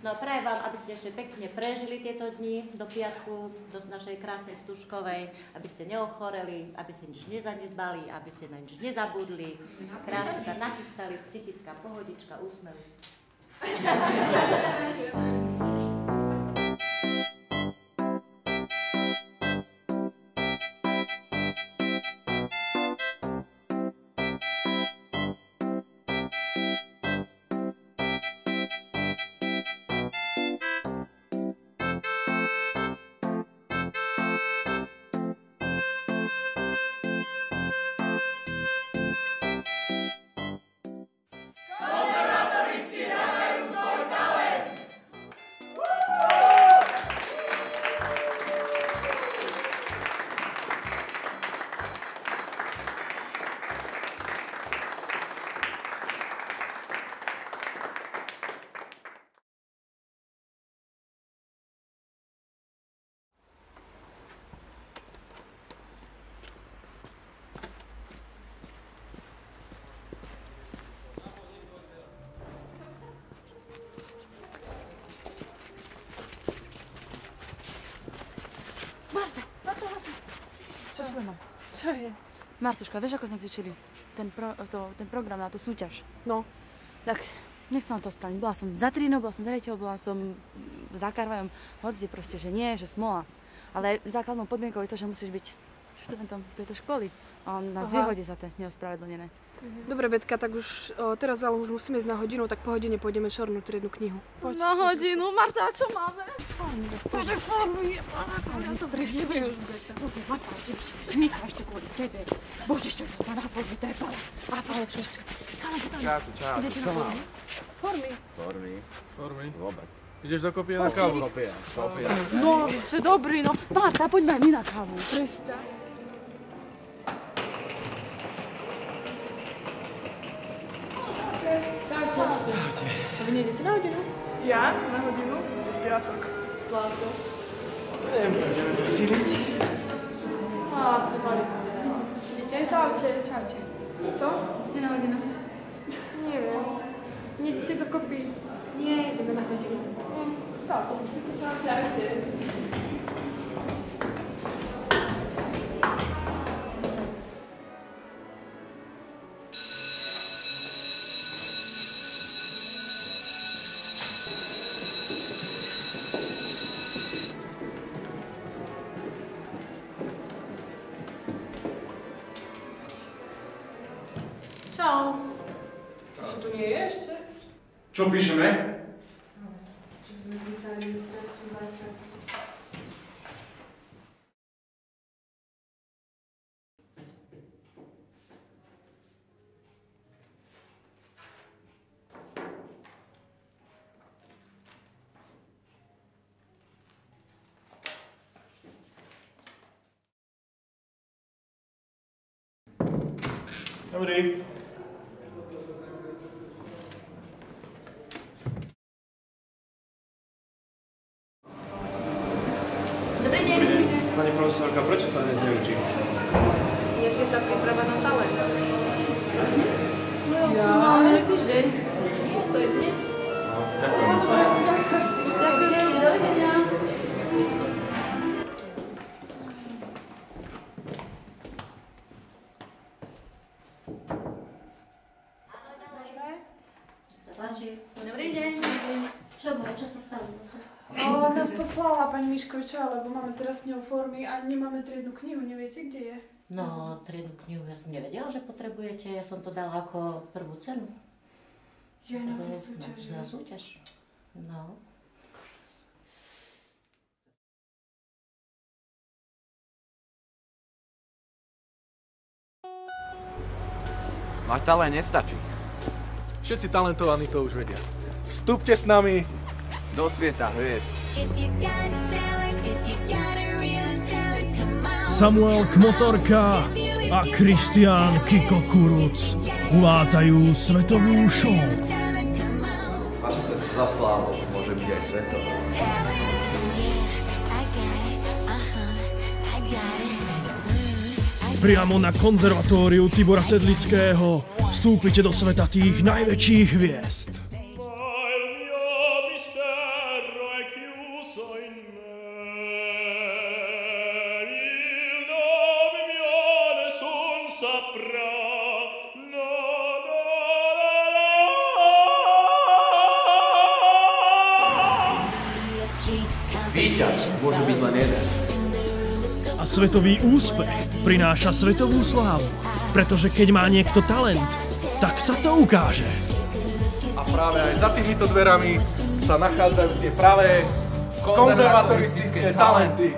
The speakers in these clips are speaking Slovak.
No prajem vám, aby ste ešte pekne prežili tieto dni do piatku, do našej krásnej Stužkovej, aby ste neochoreli, aby ste nič nezanedbali, aby ste na nič nezabudli. Krásne sa nachystali, psychická pohodička, úsmev. Čo je? Martuška, vieš, ako sme cvičili ten program na tú súťaž? No. Tak nechcem to spraviť. Bola som za Trinou, bola som za Rejteľou, bola som za Karvajom. Hoci proste, že nie, že smola. Ale základnou podmienkou je to, že musíš byť študentom tejto školy. A on nás vyhodí za to neospravedlnené. Dobre, Betka, tak už teraz ale už musíme ísť na hodinu, tak po hodine pôjdeme šornúť triednu knihu. Poď. Na hodinu? Marta, a čo máme? Bože, formy! Stresuj už, Betka. Bože, Marta, Mika ešte kvôli tebe. Bože, ešte sa na podľu trepala. A pále, všetko. Čau. Idete na podľu? Formy? Vôbec. Ideš do kopie na kávu? Kopia. No, čo dobrý, no. Marta, poďme aj my na kávu. Prestaň. Čaute. A vy nejdete na hodinu? Ja? Na hodinu? Piatok. Slávko. Neviem, ideme to siliť. Sú mali ste zelená. Idete? Čaute. Co? Idete na hodinu? Neviem. Nejdete dokopy. Nie, ideme na hodinu. Čaute. Čau. Čo tu nie je ešte? Čo píšeme? Čo sme písali z stresu zase. Dobrý. Dobrý deň. Pani profesorka, prečo sa dnes neučí? Dnes je tá príprava na talent. Ja. Minulý týždeň. To je dnes. No, ďakujem. Ďakujem, dovidenia. Dobrý deň. Čo sa stalo zase? Nás poslala pani Miškoviča, lebo máme teraz s ňou formy a nemáme triednu knihu, neviete, kde je? No, triednu knihu ja som nevedela, že potrebujete. Ja som to dala ako prvú cenu. Je na tej súťaži. Na súťaž. No. Mať talent nestačí. Všetci talentovaní to už vedia. Vstúpte s nami. Do sveta hviezd. Samuel Kmotorka a Kristián Kiko Kuruc uvádzajú svetovú show. Vaša cesta za slávou môže byť aj svetová. Priamo na konzervatóriu Tibora Sedlického vstúpite do sveta tých najväčších hviezd. Víťaz môže byť len jeden. A svetový úspech prináša svetovú slávu, pretože keď má niekto talent, tak sa to ukáže. A práve aj za týmito dverami sa nachádzajú tie pravé konzervatoristické talenty.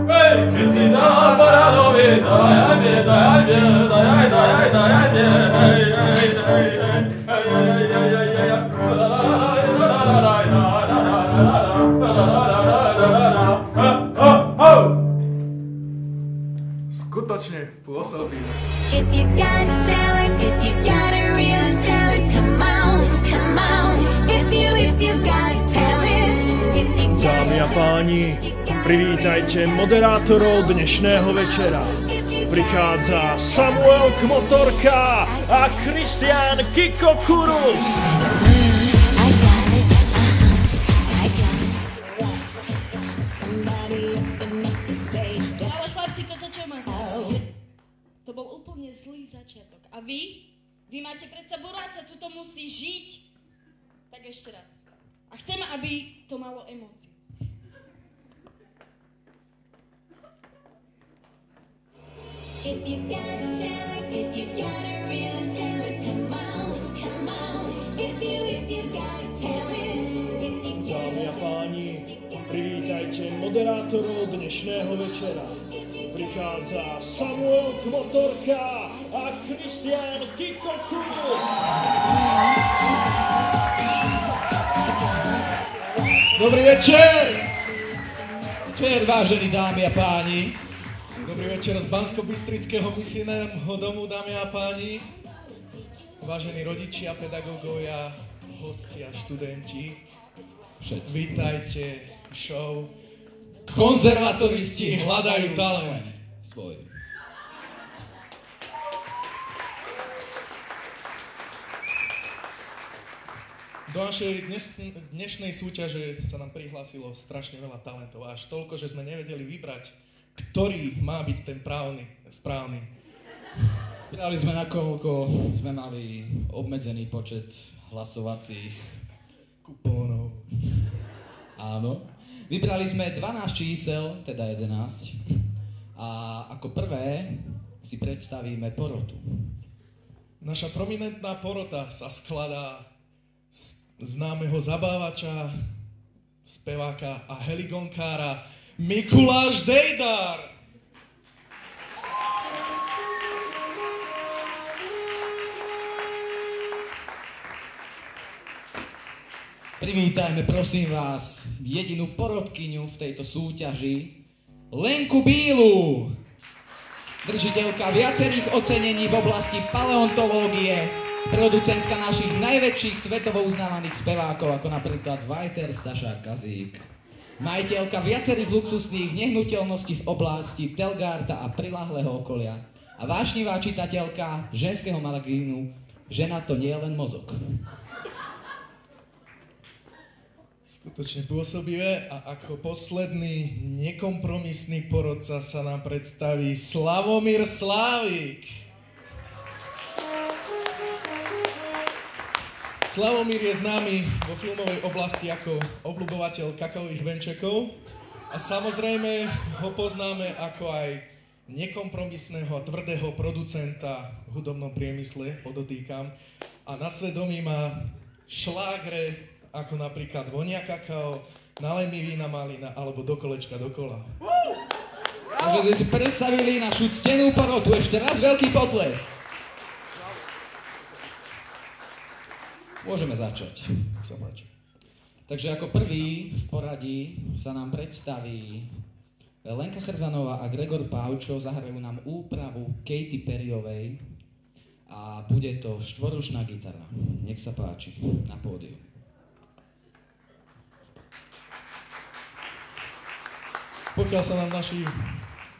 Hej, keď si dám Baradovi, daj mne, daj mne, daj mne, hej, hej, hej, Skutočne pôsobíme. If you got talent, if you got a real talent, come on, come on. If you got talent, if you got Dámy a páni, privítajte moderátorov dnešného večera. Prichádza Samuel Kmotorka a Kristián Kiko Kuruc. Ale chlapci, toto čo ma znamená? To bol úplne zlý začiatok. A vy? Vy máte predsa boráca, tu to musí žiť. Tak ešte raz. A chcem, aby to malo emóciu. If you got talent, if you got a real talent, come on, come on. If you got talent, if you got Dámy a páni, privítajte moderátorov dnešného večera. Prichádza Samuel Kmotorka a Kristián Kiko Kuruc. Dobrý večer! Večer, vážení dámy a páni. Dobrý večer z Banskobystrického misijného domu, dámy a páni. Vážení rodičia, pedagógovia, hostia, študenti. Všetci. Vítajte v show Konzervatoristi hľadajú talent. Svoj. Do našej dnešnej súťaže sa nám prihlásilo strašne veľa talentov. Až toľko, že sme nevedeli vybrať, ktorý má byť ten správny. Vybrali sme, nakoľko sme mali obmedzený počet hlasovacích kupónov. Áno. Vybrali sme 12 čísel, teda 11. A ako prvé si predstavíme porotu. Naša prominentná porota sa skladá z známeho zabávača, speváka a heligonkára Mikuláš Dejdar. Privítajme, prosím vás, jedinú porotkyňu v tejto súťaži, Lenku Bílu, držiteľka viacerých ocenení v oblasti paleontológie, producentka našich najväčších svetovo uznávaných spevákov, ako napríklad Vajter, Stašák, Kazík, majiteľka viacerých luxusných nehnuteľností v oblasti Telgárta a priláhleho okolia a vášnivá čitateľka ženského magazínu Žena to nie je len mozog. Skutočne pôsobivé a ako posledný nekompromisný porodca sa nám predstaví Slavomír Slávik. Slavomír je známy vo filmovej oblasti ako obľubovateľ kakaových venčekov a samozrejme ho poznáme ako aj nekompromisného a tvrdého producenta v hudobnom priemysle, podotýkam, a na svedomí má šlágre ako napríklad Vonia kakao, Nalej mi vína malina alebo Do kolečka dokola. Takže sme si predstavili našu ctenú porotu. Ešte raz veľký potles. Môžeme začať. Takže ako prvý v poradí sa nám predstaví Lenka Chrzanová a Gregor Pavčo. Zahrajú nám úpravu Katy Perryovej a bude to štvorručná gitara. Nech sa páči, na pódiu. Pokiaľ sa nám naši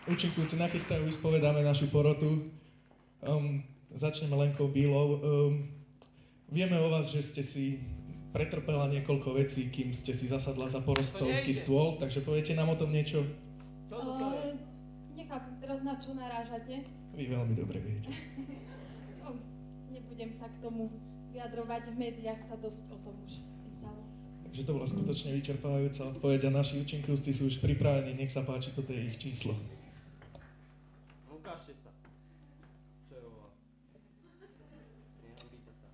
účinkujúci nachystajú, vyspovedáme našu porotu. Začneme Lenkou Bílou. Vieme o vás, že ste si pretrpela niekoľko vecí, kým ste si zasadla za porostovský stôl, takže poviete nám o tom niečo? Nechápem, teraz na čo narážate? Vy veľmi dobre viete. Nebudem sa k tomu vyjadrovať, v médiách sa dosť o tom už písalo. Takže to bola skutočne vyčerpávajúca odpoveď a naši účinkujúci sú už pripravení. Nech sa páči, toto je ich číslo. Ukážte sa. Čo je o vás? Nehambíte sa.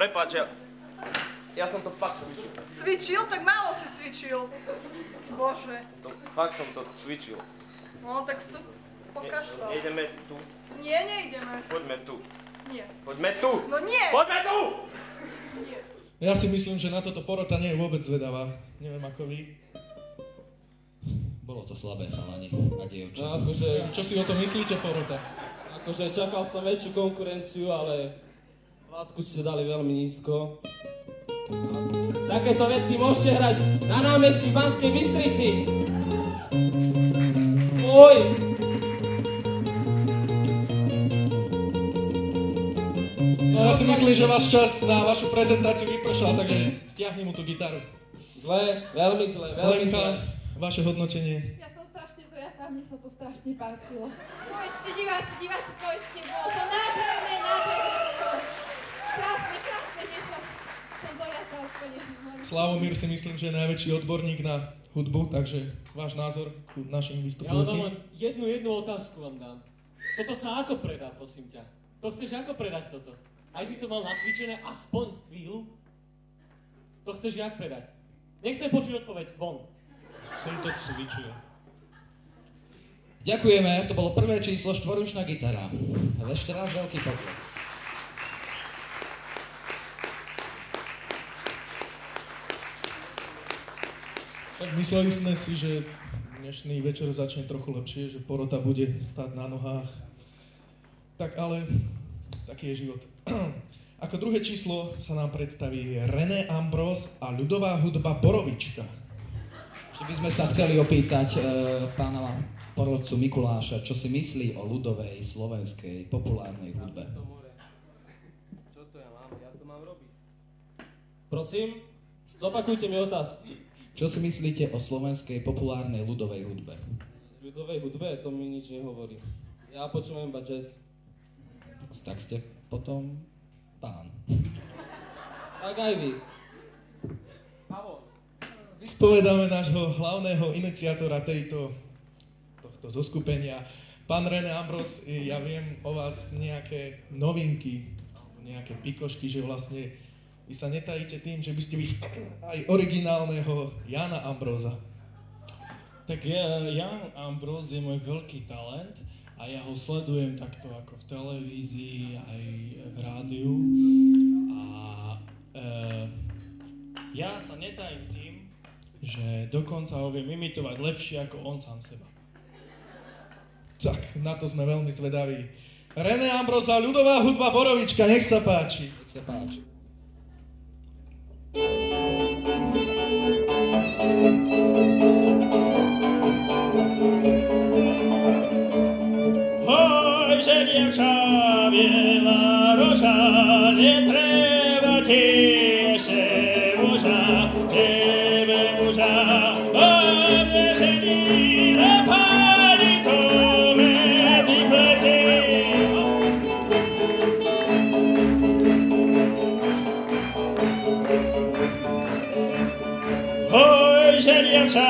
Prepáč, ja som to fakt cvičil. Cvičil? Tak málo si cvičil. Bože. Fakt som to cvičil. No, tak si to pokašľal. Nejdeme tu. Nie, nejdeme. Poďme tu. Nie. Poďme tu. No nie. Poďme tu! Nie. Ja si myslím, že na toto porota nie je vôbec zvedavá. Neviem ako vy. Bolo to slabé, chalani a dievča. No akože... Čo si o to myslíte, porota? Akože čakal som väčšiu konkurenciu, ale... Látku ste dali veľmi nízko. Takéto veci môžete hrať na námestí v Banskej Bystrici. Oj! No ja si myslím, že váš čas na vašu prezentáciu vypršal, takže stiahni mu tú gitaru. Zlé, veľmi zlé, veľmi Lenka, zlé. vaše hodnotenie. Ja som strašne dojatá, mne sa to strašne páčilo. Povedzte, diváci, povedzte, bolo to nádherné. Krásne niečo. Som dojatá úplne. Slavomír si myslím, že je najväčší odborník na hudbu, takže váš názor k našim Ja vám vystupujúcim. len jednu otázku vám dám. Toto sa ako predá, prosím ťa? To chceš ako predať toto? Aj si to mal nacvičené aspoň chvíľu? To chceš jak predať? Nechcem počuť odpoveď, von. Som to cvičil. Ďakujeme, to bolo prvé číslo, štvorručná gitara. A ešte raz veľký pokles. Tak mysleli sme si, že dnešný večer začne trochu lepšie, že porota bude stáť na nohách. Tak ale, taký je život. Ako druhé číslo sa nám predstaví René Ambros a ľudová hudba Borovička. Ešte by sme sa chceli opýtať pána porodcu Mikuláša, čo si myslí o ľudovej slovenskej populárnej hudbe. Čo to ja mám? Ja to mám robiť. Prosím, zopakujte mi otázku. Čo si myslíte o slovenskej populárnej ľudovej hudbe? Ľudovej hudbe to mi nič nehovorí. Ja počúvam iba jazz. Tak ste potom pán. Tak aj vy. Vyspovedáme nášho hlavného iniciátora tohto zoskupenia. Pán René Ambros, ja viem o vás nejaké novinky, nejaké pikošky, že vlastne vy sa netajíte tým, že by ste aj originálneho Jana Ambrosa. Tak Jan Ambros je môj veľký talent a ja ho sledujem takto ako v televízii, aj v rádiu. A ja sa netajím tým, že dokonca ho viem imitovať lepšie ako on sám seba. Tak, na to sme veľmi zvedaví. René Ambros a ľudová hudba Borovička, nech sa páči. Nech sa páči. Oj, že dievča biela roža, netreba ti ešte muža, tebe muža, a mne žení na palicu medzi pleci. Oj, že dievča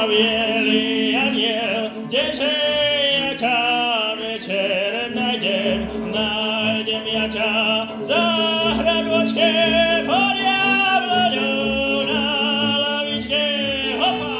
bielý aniel, kdeže ja ťa večer nájdem ja ťa za hradvočke pod jabloňou na lavičke, hopa!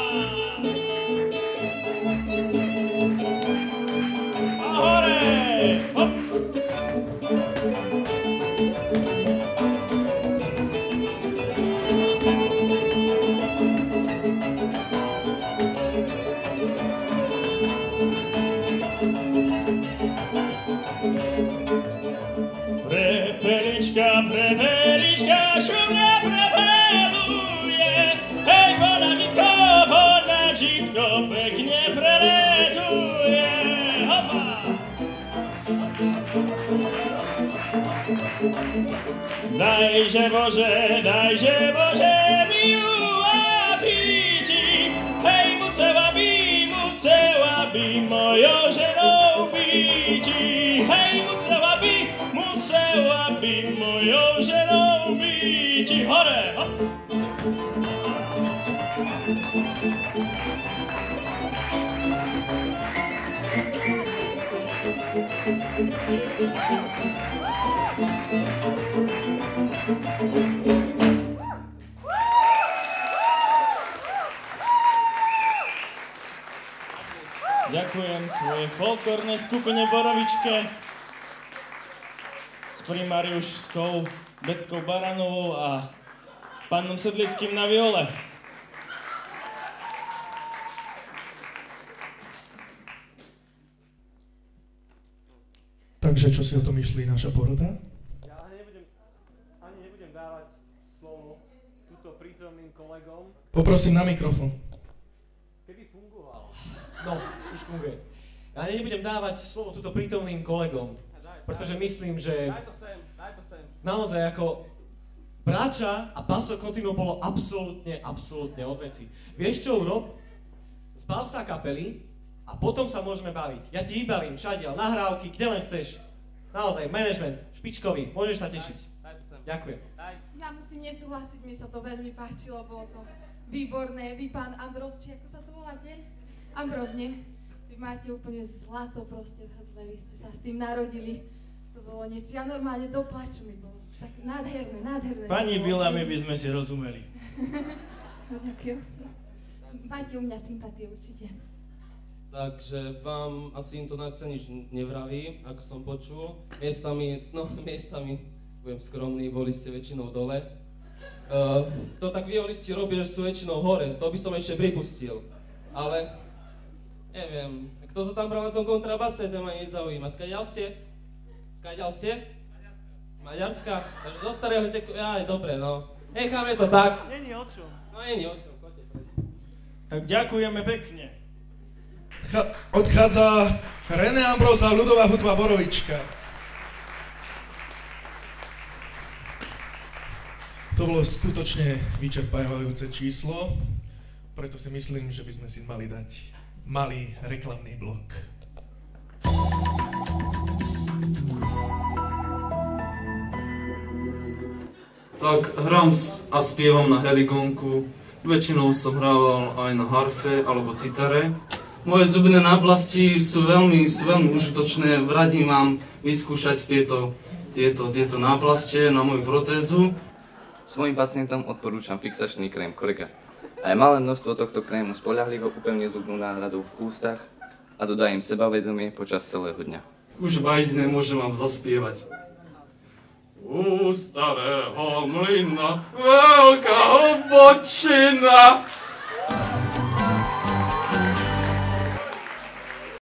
pepelička šumne prepeluje. Hej, voda žitko pekne preletuje. Hopa! Dajže Bože, mi ju apíti. Hej, musela by mojou ženou býti. Hej, musela by mojou ženou býti. Hore, hop! Ďakujem svojej folklórnej skupine Borovičke s primariušskou Betkou Baranovou a pánom Sedlickým na viole. Takže čo si o tom myslí naša porota? Ja ani nebudem dávať slovo túto prítomným kolegom. Poprosím na mikrofón. Keby fungoval. No, už funguje. Ja nebudem dávať slovo túto prítomným kolegom, pretože myslím, že daj to sem. Naozaj ako Brača a Basso Continuo bolo absolútne od veci. Vieš čo urob? Zbav sa kapely a potom sa môžeme baviť. Ja ti vybavím všadiaľ, nahrávky, kde len chceš. Naozaj, management, špičkový, môžeš sa tešiť. Ďakujem. Ja musím nesúhlasiť, mi sa to veľmi páčilo, bolo to výborné. Vy, pán Ambros, či ako sa to voláte? Ambros, nie? Vy máte úplne zlato proste v hrdle, vy ste sa s tým narodili. To bolo niečo, ja normálne do plaču mi bolo. Tak nádherné. Pani Bila, my by sme si rozumeli. No, ďakujem. Máte u mňa sympatie určite. Takže vám asi intonácia nič nevraví, ako som počul. Miestami, budem skromný, boli ste väčšinou dole. To tak violisti robia, že sú väčšinou hore, to by som ešte pripustil. Ale, neviem, kto to tam bral na tom kontrabase, to ma nezaujíma. Skáďal ste? Z Maďarska? Takže zo starého teku, dobre, no. Necháme to tak. Není o čom. No, není o čom, poďte preč. Tak ďakujeme pekne. Odchádza René Ambros a ľudová hudba Borovička. To bolo skutočne vyčerpávajúce číslo, preto si myslím, že by sme si mali dať malý reklamný blok. Tak hrám a spievam na heligónku. Väčšinou som hrával aj na harfe alebo citare. Moje zubné náplasti sú veľmi užitočné. Vradím vám vyskúšať tieto náplaste na moju protézu. Svojim pacientom odporúčam fixačný krém Korega. Aj malé množstvo tohto krému spoľahlivo upevní zubnú náhradu v ústach a dodá im sebavedomie počas celého dňa. Už bajť nemôžem vám zaspievať. U starého mlyna veľká obočina.